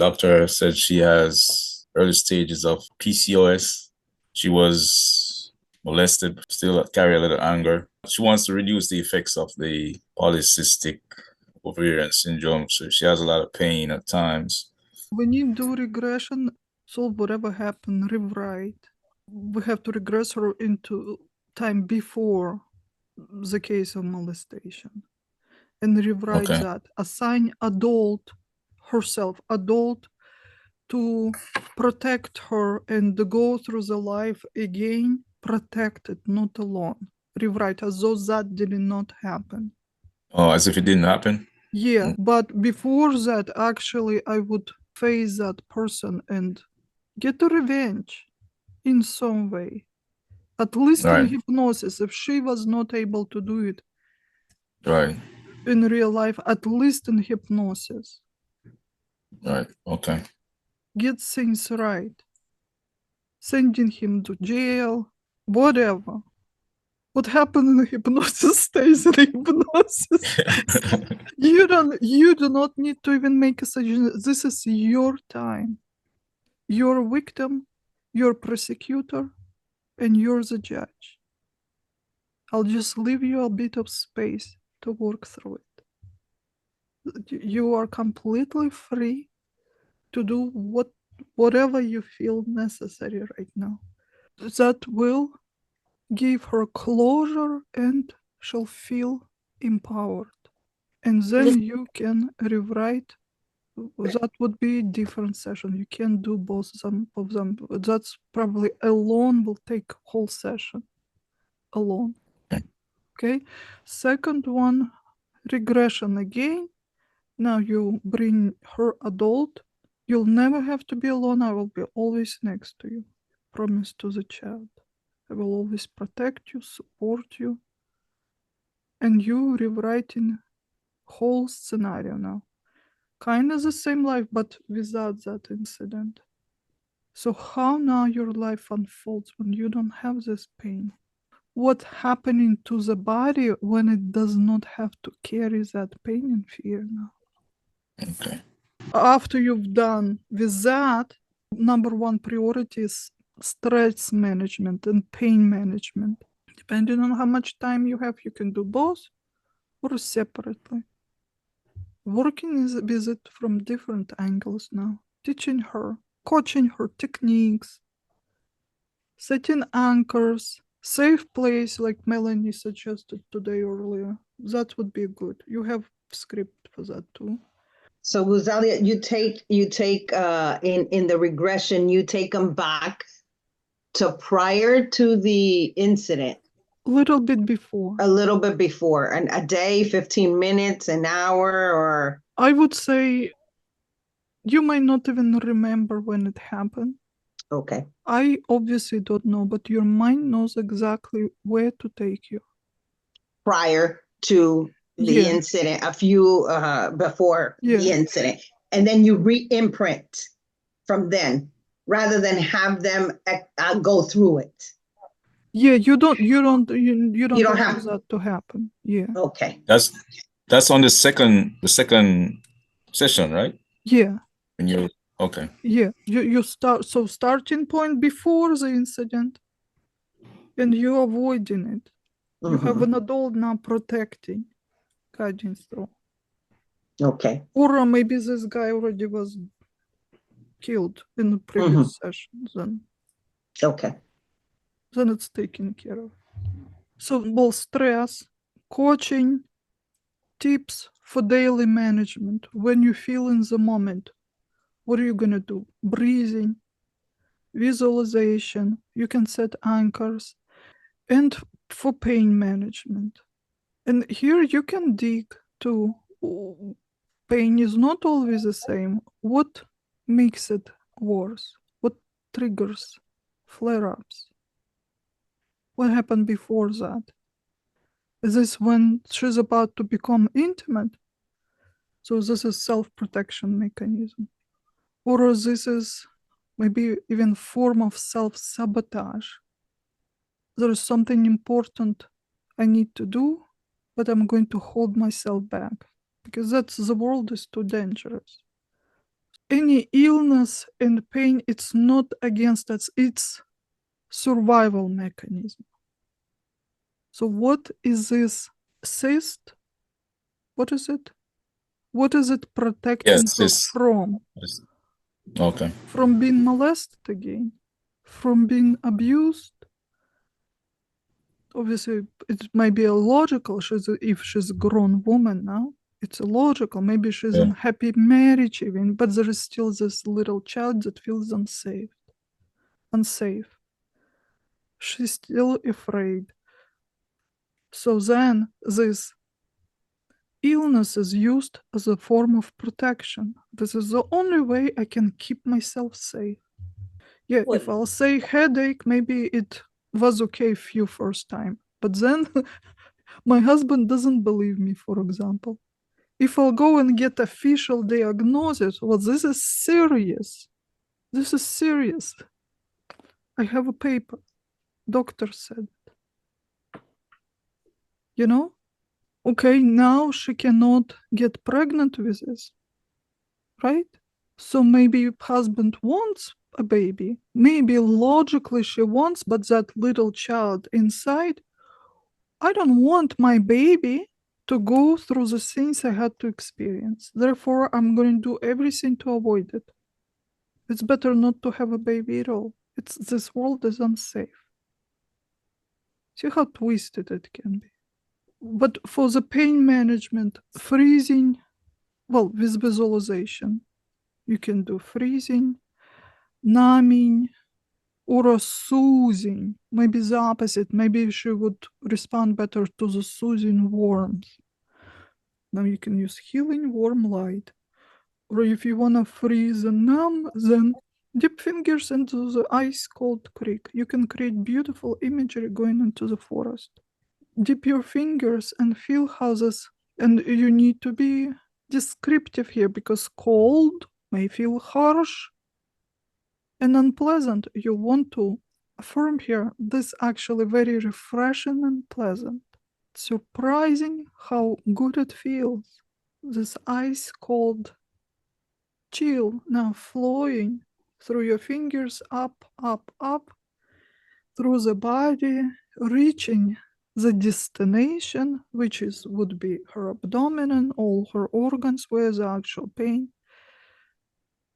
Doctor said she has early stages of PCOS. She was molested, still carry a little anger. She wants to reduce the effects of the polycystic ovarian syndrome. So she has a lot of pain at times. When you do regression, solve whatever happened, rewrite. We have to regress her into time before the case of molestation and rewrite Okay. that. Assign adult herself, adult, to protect her and go through the life again protected, not alone. Rewrite as though that did not happen. Oh, as if it didn't happen? Yeah, but before that, actually, I would face that person and get a revenge in some way. At least in Right, hypnosis, if she was not able to do it right, in real life, at least in hypnosis, right. Okay. get things right. Sending him to jail, whatever. What happened in hypnosis stays in hypnosis. You do not need to even make a suggestion. This is your time. You're a victim, you're a prosecutor, and you're the judge. I'll just leave you a bit of space to work through it. You are completely free to do whatever you feel necessary right now. That will give her closure and she'll feel empowered. And then you can rewrite. That would be a different session. You can't do both of them. That's probably alone will take whole session alone. Okay. Second one, regression again. Now you bring her adult. You'll never have to be alone. I will be always next to you. Promise to the child. I will always protect you, support you. And you rewriting whole scenario now. Kind of the same life, but without that incident. So how now your life unfolds when you don't have this pain? What's happening to the body when it does not have to carry that pain and fear now? Okay. After you've done with that, number one priority is stress management and pain management. Depending on how much time you have, you can do both or separately. Working with it from different angles now, teaching her, coaching her techniques, setting anchors, safe place like Melanie suggested today earlier. That would be good. You have script for that too. So Rosalia, you take in the regression, you take them back to prior to the incident. A little bit before. A little bit before, and a day, 15 minutes, an hour, or I would say you might not even remember when it happened. okay. I obviously don't know, but your mind knows exactly where to take you. Prior to the Yeah. incident, a few before the Yeah. incident, and then you re-imprint from then, rather than have them go through it. Yeah, you don't don't allow have- that to happen. Yeah. Okay. That's on the second session, right? Yeah. When you okay. Yeah. You start, so starting point before the incident and you avoiding it. You have an adult now protecting, guiding through. Okay. Or maybe this guy already was killed in the previous session. Okay. Then it's taken care of. So both stress, coaching, tips for daily management. When you feel in the moment, what are you gonna do? Breathing, visualization. You can set anchors, and for pain management. And here you can dig to. Pain is not always the same. What makes it worse? What triggers flare-ups? What happened before that? Is this when she's about to become intimate? So this is self-protection mechanism. Or this is maybe even form of self-sabotage. There is something important I need to do, but I'm going to hold myself back because the world is too dangerous. any illness and pain, it's not against us, it's survival mechanism. So what is this cyst? What is it? What is it protecting Yes, her this. from? Okay. From being molested again? From being abused? Obviously, it might be illogical. If she's a grown woman now, it's illogical. Maybe she's in happy marriage even, but there is still this little child that feels unsafe. She's still afraid. So then this illness is used as a form of protection. This is the only way I can keep myself safe. Yeah, if I'll say headache, maybe it was okay few first time. But then my husband doesn't believe me, for example. If I'll go and get official diagnosis, well, this is serious. This is serious. I have a paper. Doctor said. You know? Okay, now she cannot get pregnant with this. Right? So maybe husband wants a baby. Maybe logically she wants, but that little child inside, I don't want my baby to go through the things I had to experience. Therefore, I'm going to do everything to avoid it. It's better not to have a baby at all. This world is unsafe. See how twisted it can be. But for the pain management, freezing, well, with visualization, you can do freezing, numbing, or a soothing. Maybe the opposite. Maybe she would respond better to the soothing warmth. Now you can use healing warm light. Or if you want to freeze and numb, then dip fingers into the ice cold creek. You can create beautiful imagery going into the forest. Dip your fingers and feel how this, and you need to be descriptive here because cold may feel harsh and unpleasant. You want to affirm here this actually very refreshing and pleasant. Surprising how good it feels. This ice cold chill now flowing through your fingers up, up, up, through the body, reaching the destination, which would be her abdomen and all her organs where the actual pain,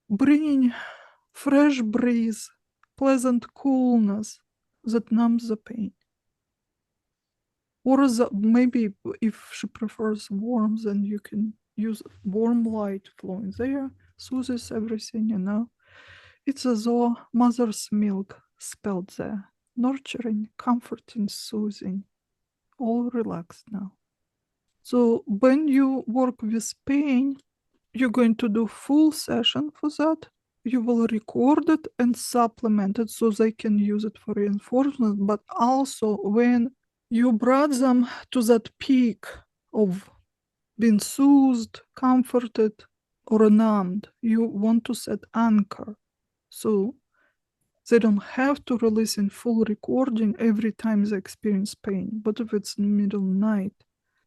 bringing fresh breeze, pleasant coolness that numbs the pain. Or maybe if she prefers warm, then you can use warm light flowing there, soothes everything, you know. It's as though mother's milk spelled there, nurturing, comforting, soothing, all relaxed now. So when you work with pain, you're going to do full session for that. You will record it and supplement it so they can use it for reinforcement, but also when you brought them to that peak of being soothed, comforted, or numbed, you want to set anchor. So they don't have to release in full recording every time they experience pain. But if it's middle night,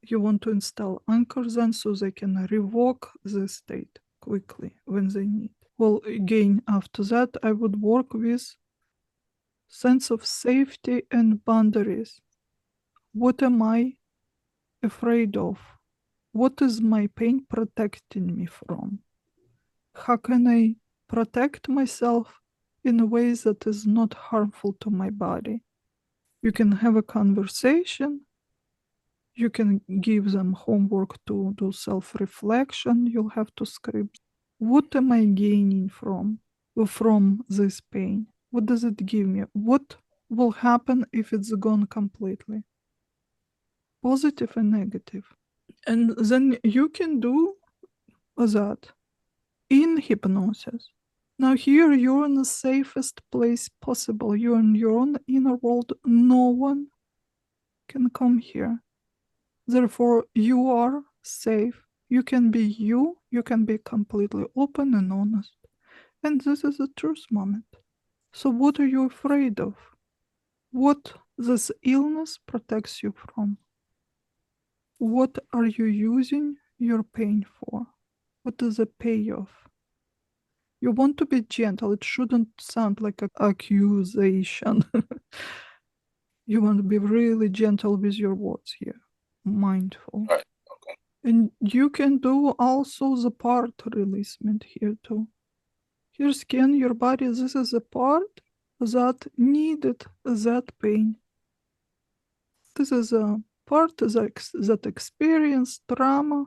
you want to install anchors then so they can revoke the state quickly when they need. Well, again, after that, I would work with sense of safety and boundaries. What am I afraid of? What is my pain protecting me from? How can I protect myself in a way that is not harmful to my body? You can have a conversation. You can give them homework to do self-reflection. You'll have to script. What am I gaining from this pain? What does it give me? What will happen if it's gone completely? Positive and negative. And then you can do that in hypnosis. Now here you're in the safest place possible. You're in your own inner world. No one can come here. Therefore, you are safe. You can be you. You can be completely open and honest. And this is the truth moment. So what are you afraid of? What this illness protects you from? What are you using your pain for? What is the payoff? You want to be gentle. It shouldn't sound like an accusation. You want to be really gentle with your words here, mindful. Right. Okay. And you can do also the part releasement here too. Here, scan your body. This is a part that needed that pain. This is a part that experienced trauma,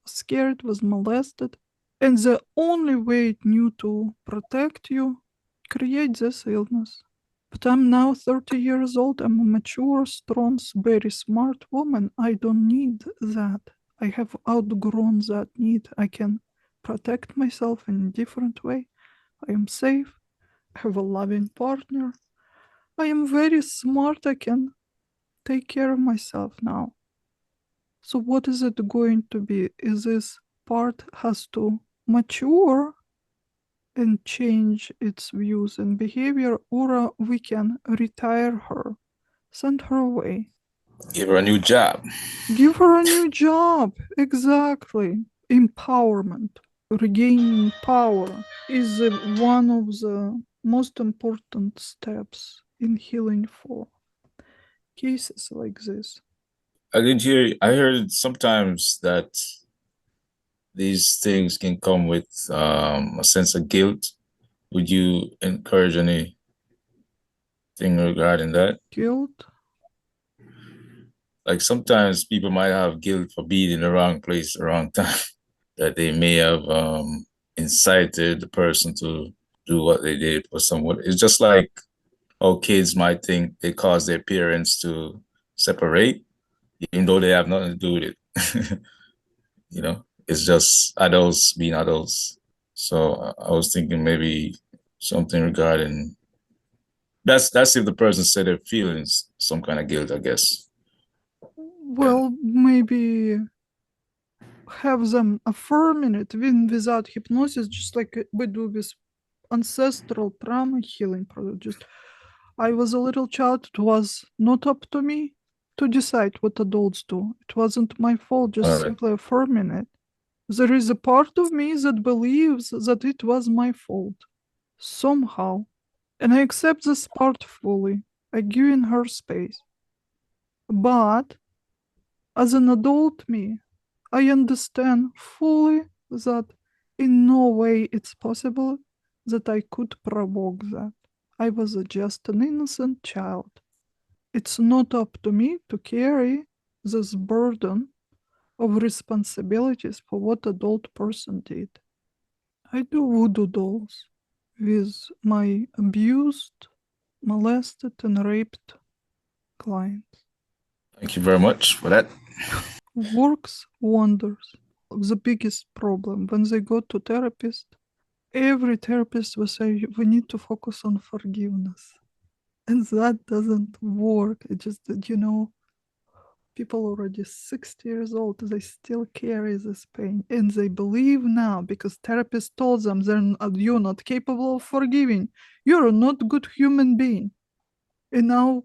scared, was molested. And the only way it knew to protect you, create this illness. But I'm now 30 years old. I'm a mature, strong, very smart woman. I don't need that. I have outgrown that need. I can protect myself in a different way. I am safe. I have a loving partner. I am very smart. I can take care of myself now. So what is it going to be? Is this part has to mature and change its views and behavior, or we can retire her, send her away. Give her a new job. Give her a new job. Exactly. Empowerment. Regaining power is one of the most important steps in healing for cases like this. I heard sometimes that these things can come with a sense of guilt. Would you encourage anything regarding that? Guilt? Like sometimes people might have guilt for being in the wrong place, the wrong time, that they may have incited the person to do what they did or someone. It's just like how kids might think they caused their parents to separate, even though they have nothing to do with it. You know, it's just adults being adults. So I was thinking maybe something regarding that's if the person said they're feeling some kind of guilt, I guess. Well, maybe have them affirming it even without hypnosis, just like we do with ancestral trauma healing product. Just I was a little child. It was not up to me to decide what adults do. It wasn't my fault. Just All right. simply affirming it. There is a part of me that believes that it was my fault somehow, and I accept this part fully. I give in her space. But as an adult me, I understand fully that in no way it's possible that I could provoke that. I was just an innocent child. It's not up to me to carry this burden of responsibilities for what adult person did. I do voodoo dolls with my abused, molested, and raped clients. Thank you very much for that. Works wonders. The biggest problem when they go to therapist, every therapist will say we need to focus on forgiveness, and that doesn't work. It just people already 60 years old, they still carry this pain, and they believe now because therapist told them you're not capable of forgiving, you're not good human being, and now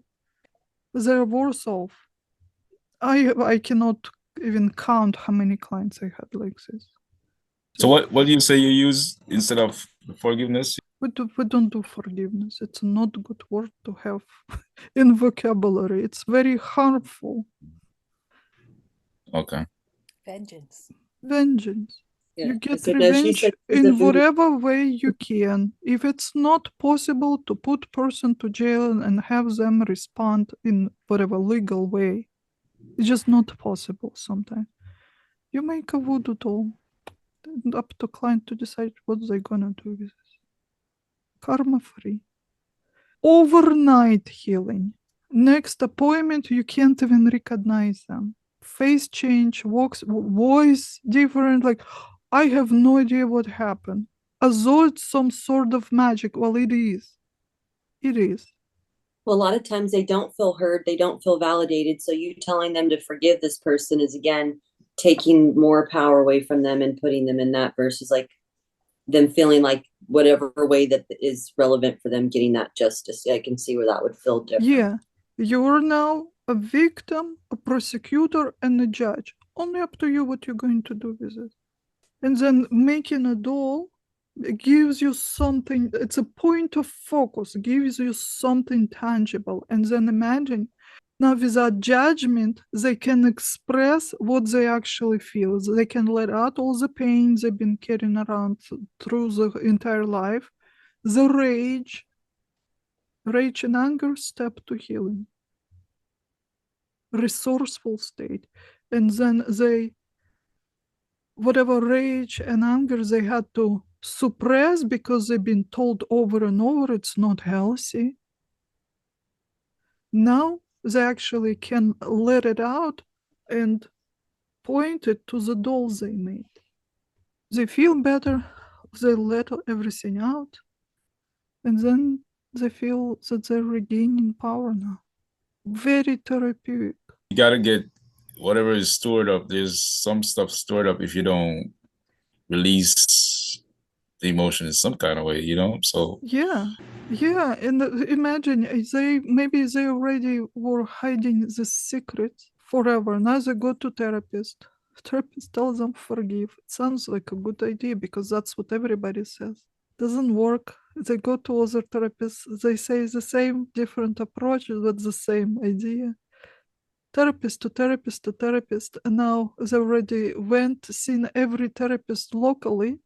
they're worse off. I cannot even count how many clients I had like this. So what do you say you use instead of forgiveness? We don't do forgiveness. It's not a good word to have in vocabulary. It's very harmful. Okay. Vengeance. Vengeance. Yeah. You get So does she revenge say the in voodoo- whatever way you can. If it's not possible to put person to jail and have them respond in whatever legal way, it's just not possible sometimes. You make a voodoo doll. Up to client to decide what they're gonna do with it. Karma free. Overnight healing. Next appointment, you can't even recognize them. Face change, walks, voice different. Like, I have no idea what happened. As though it's some sort of magic. Well, it is. It is. Well, a lot of times they don't feel heard, they don't feel validated. So you telling them to forgive this person is again taking more power away from them and putting them in that versus like them feeling like whatever way that is relevant for them getting that justice. I can see where that would feel different. Yeah. You're now a victim, a prosecutor, and a judge. Only up to you what you're going to do with it. And then making a doll It gives you something, it's a point of focus, gives you something tangible. And then imagine, now without judgment, they can express what they actually feel. They can let out all the pain they've been carrying around through the entire life. The rage and anger step to healing. Resourceful state. And then whatever rage and anger they had to suppress because they've been told over and over it's not healthy. Now they actually can let it out and point it to the dolls they made. They feel better, they let everything out, and then they feel that they're regaining power now. Very therapeutic. You gotta get whatever is stored up. There's some stuff stored up if you don't release the emotion in some kind of way, So Yeah, and imagine maybe they already were hiding the secret forever. Now they go to therapist. Therapist tells them forgive. It sounds like a good idea because that's what everybody says. Doesn't work. They go to other therapists. They say the same, different approaches, but the same idea. Therapist to therapist to therapist, and now they already seen every therapist locally.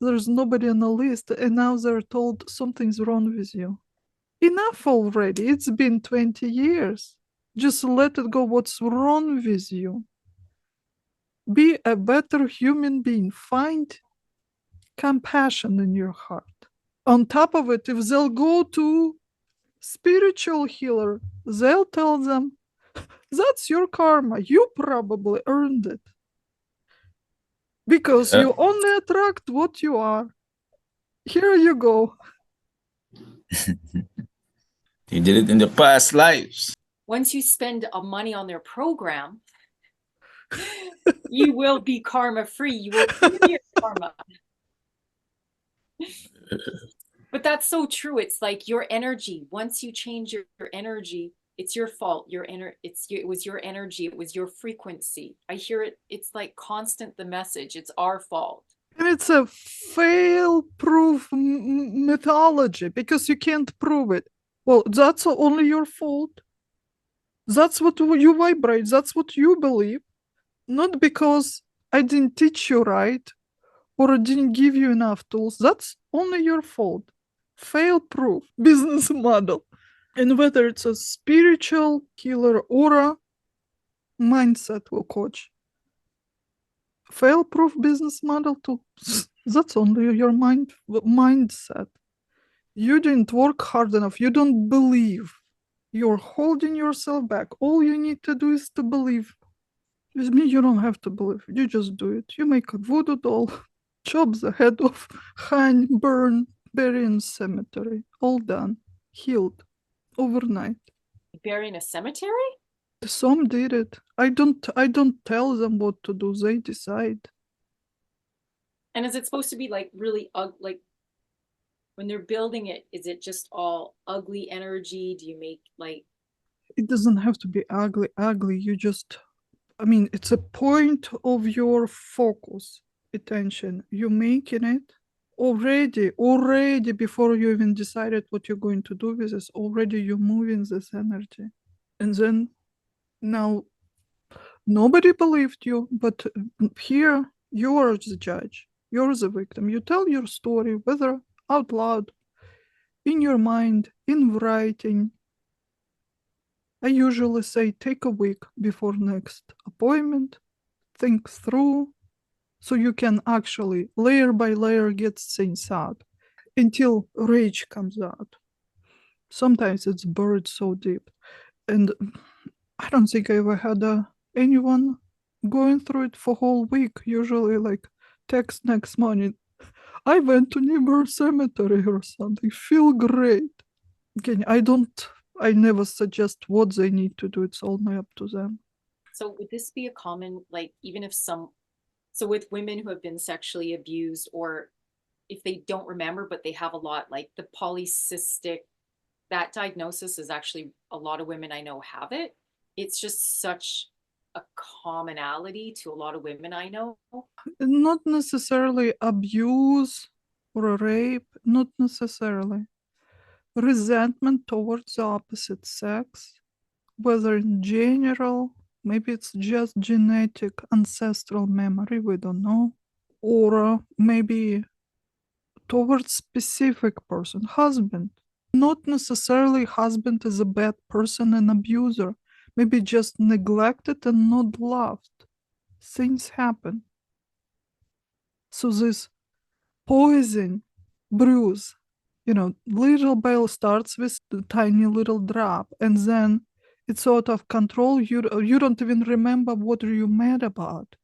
There's nobody on the list, and now they're told something's wrong with you. Enough already. It's been 20 years. Just let it go. What's wrong with you? Be a better human being. Find compassion in your heart. On top of it, if they'll go to spiritual healer, they'll tell them, that's your karma. You probably earned it. Because you only attract what you are. Here you go. You did it in the past lives. Once you spend money on their program, you will be karma free. You will clear your karma. But that's so true. It's like your energy. Once you change your energy, it's your fault. It was your energy. It was your frequency. I hear it. It's like constant, the message. It's our fault. And it's a fail-proof mythology because you can't prove it. Well, that's only your fault. That's what you vibrate. That's what you believe. Not because I didn't teach you right or I didn't give you enough tools. That's only your fault. Fail-proof business model. And whether it's a spiritual killer or a mindset will coach. Fail-proof business model too. That's only your mindset. You didn't work hard enough. You don't believe. You're holding yourself back. All you need to do is to believe. With me, you don't have to believe. You just do it. You make a voodoo doll, chop the head off, hang, burn, bury in cemetery. All done. Healed. Overnight. Bury in a cemetery? Some did it. I don't tell them what to do. They decide. And is it supposed to be like really like when they're building it, is it just all ugly energy? Do you make like it doesn't have to be ugly. You just, it's a point of your focus, attention. You're making it already before you even decided what you're going to do with this. Already you're moving this energy. And then now nobody believed you, but here you are the judge. You're the victim. You tell your story, whether out loud, in your mind, in writing. I usually say take a week before next appointment, think through, so you can actually layer by layer get things out until rage comes out. Sometimes it's buried so deep. And I don't think I ever had anyone going through it for a whole week. Usually like text next morning, I went to Neighbor Cemetery or something, feel great. Again, I never suggest what they need to do. It's all up to them. So would this be a common, like, even if so with women who have been sexually abused, or if they don't remember, but they have a lot, like the polycystic, that diagnosis is actually, a lot of women I know have it. It's just such a commonality to a lot of women I know. Not necessarily abuse, or a rape, not necessarily. Resentment towards the opposite sex, whether in general, maybe it's just genetic ancestral memory, we don't know, or maybe towards specific person, husband. Not necessarily husband is a bad person and abuser, maybe just neglected and not loved. Things happen. So this poison, bruise, little bell starts with the tiny little drop, and then it's out of control. You don't even remember what are you mad about.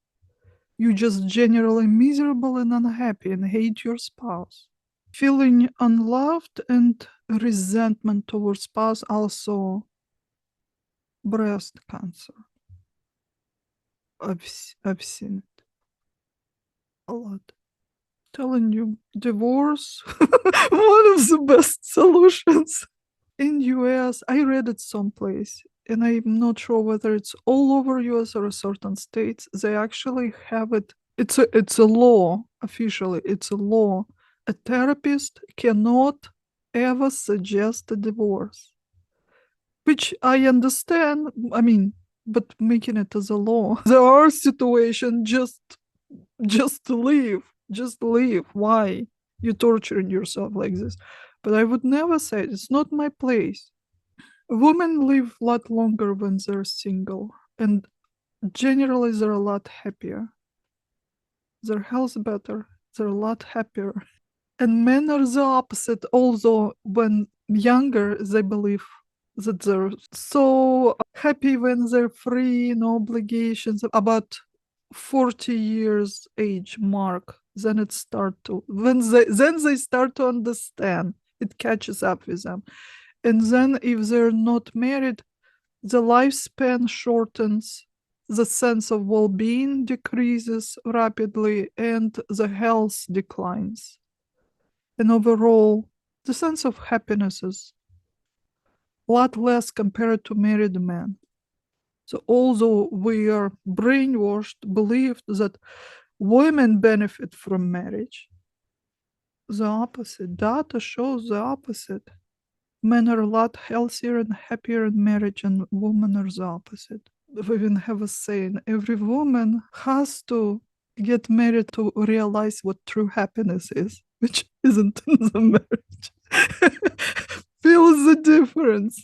You're just generally miserable and unhappy and hate your spouse. Feeling unloved and resentment towards spouse, also breast cancer. I've seen it a lot. Telling you, divorce, one of the best solutions. In US, I read it someplace, and I'm not sure whether it's all over US or certain states. They actually have it. It's a law, officially, it's a law. A therapist cannot ever suggest a divorce, which I understand. I mean, but making it as a law. There are situations just leave. Just leave. Why? You're torturing yourself like this. But I would never say it. It's not my place. Women live a lot longer when they're single, and generally they're a lot happier. Their health better. They're a lot happier. And men are the opposite. Although when younger, they believe that they're so happy when they're free, no obligations. About 40 years age mark, then it start to then they start to understand. It catches up with them. And then if they're not married, the lifespan shortens, the sense of well-being decreases rapidly, and the health declines. And overall, the sense of happiness is a lot less compared to married men. So although we are brainwashed, believed that women benefit from marriage, the opposite. Data shows the opposite. Men are a lot healthier and happier in marriage, and women are the opposite. We even have a saying, every woman has to get married to realize what true happiness is, which isn't in the marriage. Feels the difference.